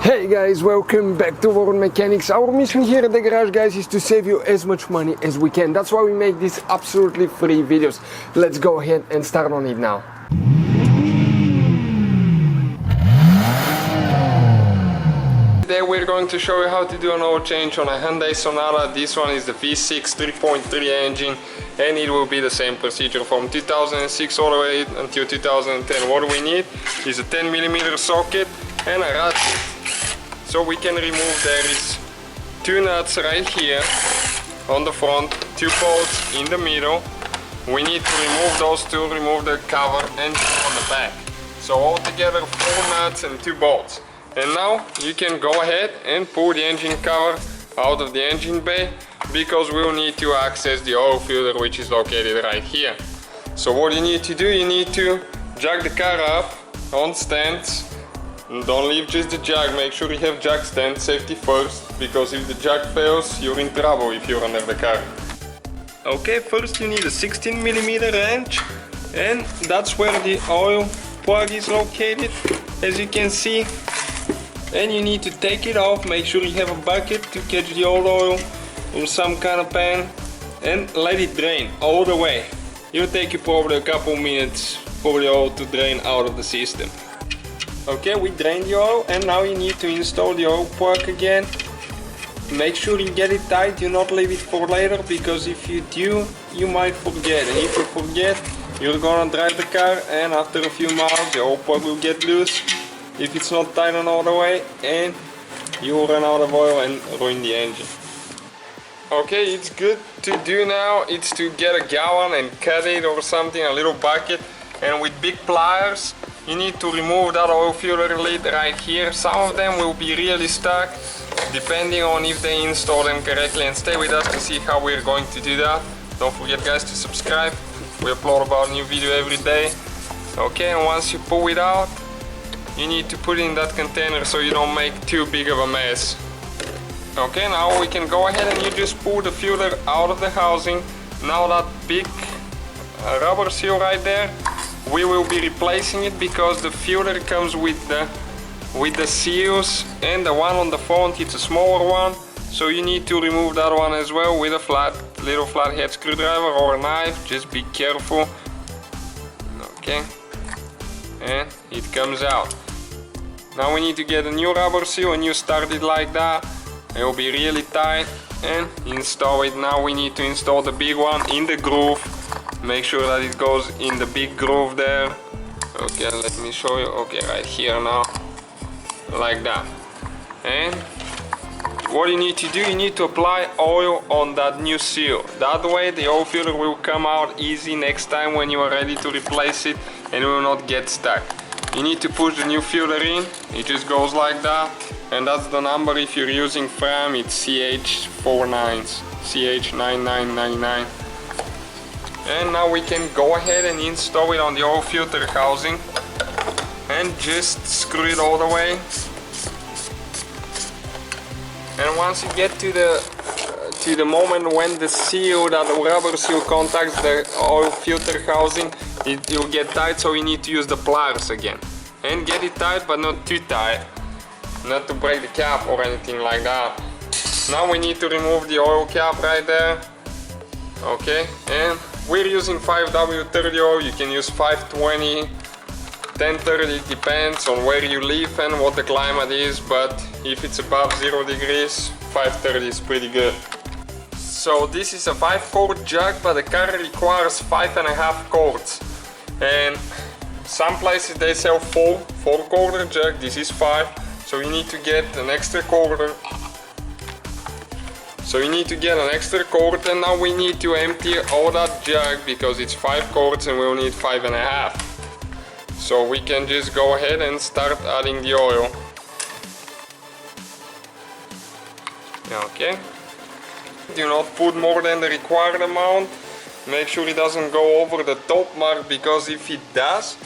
Hey guys, welcome back to World Mechanics. Our mission here at the garage, guys, is to save you as much money as we can. That's why we make these absolutely free videos. Let's go ahead and start on it now. Today we're going to show you how to do an oil change on a Hyundai Sonata. This one is the V6 3.3 engine, and it will be the same procedure from 2006 all the way until 2010. What we need is a 10mm socket and a ratchet. So we can remove, there is two nuts right here on the front, two bolts in the middle. We need to remove those two, remove the cover and two on the back. So altogether 4 nuts and 2 bolts. And now you can go ahead and pull the engine cover out of the engine bay, because we'll need to access the oil filter, which is located right here. So what you need to do, you need to jack the car up on stands. Don't leave just the jack, make sure you have jack stand, safety first, because if the jack fails, you're in trouble if you're under the car. Okay, first you need a 16mm wrench, and that's where the oil plug is located, as you can see. And you need to take it off, make sure you have a bucket to catch the old oil or some kind of pan, and let it drain all the way. It'll take you probably a couple minutes for the oil to drain out of the system. Okay, we drained the oil, and now you need to install the oil plug again. Make sure you get it tight, do not leave it for later, because if you do, you might forget. And if you forget, you're gonna drive the car, and after a few miles the oil plug will get loose if it's not tight on all the way, and you will run out of oil and ruin the engine. Okay, it's good to do now, it's to get a gallon and cut it or something, a little bucket, and with big pliers you need to remove that oil filter lid right here. Some of them will be really stuck, depending on if they install them correctly, and stay with us to see how we're going to do that. Don't forget, guys, to subscribe. We upload about a new video every day. Okay, and once you pull it out, you need to put it in that container so you don't make too big of a mess. Okay, now we can go ahead and you just pull the filter out of the housing. Now that big rubber seal right there, we will be replacing it, because the filter comes with the seals, and the one on the front, it's a smaller one, so you need to remove that one as well with a little flathead screwdriver or a knife. Just be careful. Okay, and it comes out. Now we need to get a new rubber seal, and you start it like that. It will be really tight, and install it. Now we need to install the big one in the groove. Make sure that it goes in the big groove there. Okay, let me show you. Okay, right here now, like that. And what you need to do, you need to apply oil on that new seal. That way the oil filter will come out easy next time when you are ready to replace it, and it will not get stuck. You need to push the new filter in. It just goes like that, and that's the number. If you're using Fram, it's CH49s, CH9999. And now we can go ahead and install it on the oil filter housing, and just screw it all the way. And once you get to the moment when the seal, that rubber seal, contacts the oil filter housing, it will get tight, so you need to use the pliers again. And get it tight, but not too tight, not to break the cap or anything like that. Now we need to remove the oil cap right there. Okay, and we're using 5W30 oil. You can use 520, 1030, depends on where you live and what the climate is, but if it's above 0 degrees, 530 is pretty good. So this is a 5-quart jug, but the car requires 5.5 quarts. And some places they sell 4-quarter jug, this is 5, so you need to get an extra quarter. So you need to get an extra quart, and now we need to empty all that jug, because it's 5 quarts and we'll need 5.5. So we can just go ahead and start adding the oil. Okay. Do not put more than the required amount. Make sure it doesn't go over the top mark, because if it does,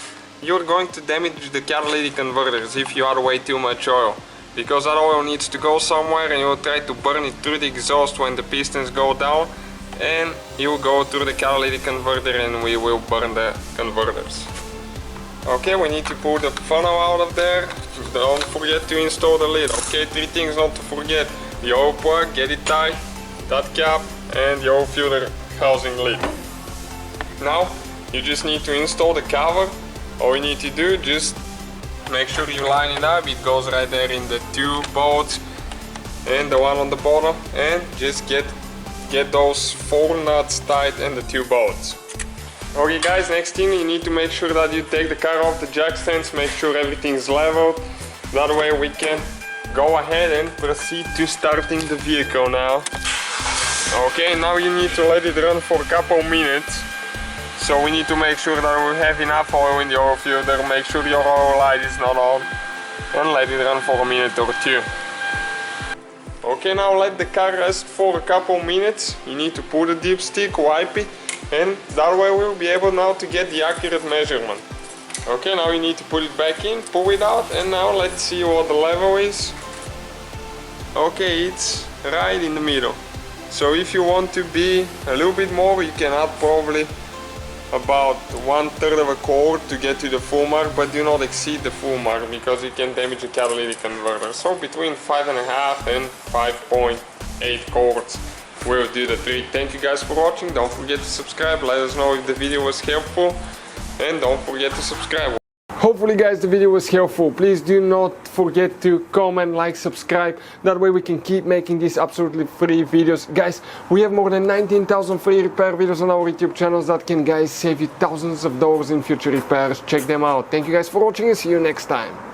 you're going to damage the catalytic converters if you add way too much oil. Because that oil needs to go somewhere, and you'll try to burn it through the exhaust when the pistons go down, and it will go through the catalytic converter, and we will burn the converters. Okay, we need to pull the funnel out of there. Don't forget to install the lid. Okay, 3 things not to forget. The oil plug, get it tight, that cap, and the oil filter housing lid. Now, you just need to install the cover. All you need to do, just make sure you line it up. It goes right there in the 2 bolts and the one on the bottom, and just get those 4 nuts tight and the 2 bolts. Okay guys, next thing, you need to make sure that you take the car off the jack stands, make sure everything's leveled. That way we can go ahead and proceed to starting the vehicle now. Okay, now you need to let it run for a couple minutes. So we need to make sure that we have enough oil in the oil filter, make sure your oil light is not on, and let it run for a minute or 2. Okay, now let the car rest for a couple minutes. You need to put a dipstick, wipe it, and that way we'll be able now to get the accurate measurement. Okay, now you need to put it back in, pull it out, and now let's see what the level is. Okay, it's right in the middle. So if you want to be a little bit more, you can add probably about 1/3 of a quart to get to the full mark, but do not exceed the full mark because it can damage the catalytic converter. So between 5.5 and 5.8 quarts will do the trick. Thank you guys for watching. Don't forget to subscribe, let us know if the video was helpful, and don't forget to subscribe. Hopefully guys the video was helpful. Please do not forget to comment, like, subscribe. That way we can keep making these absolutely free videos. Guys, we have more than 19,000 free repair videos on our YouTube channels that can guys save you thousands of dollars in future repairs. Check them out. Thank you guys for watching and see you next time.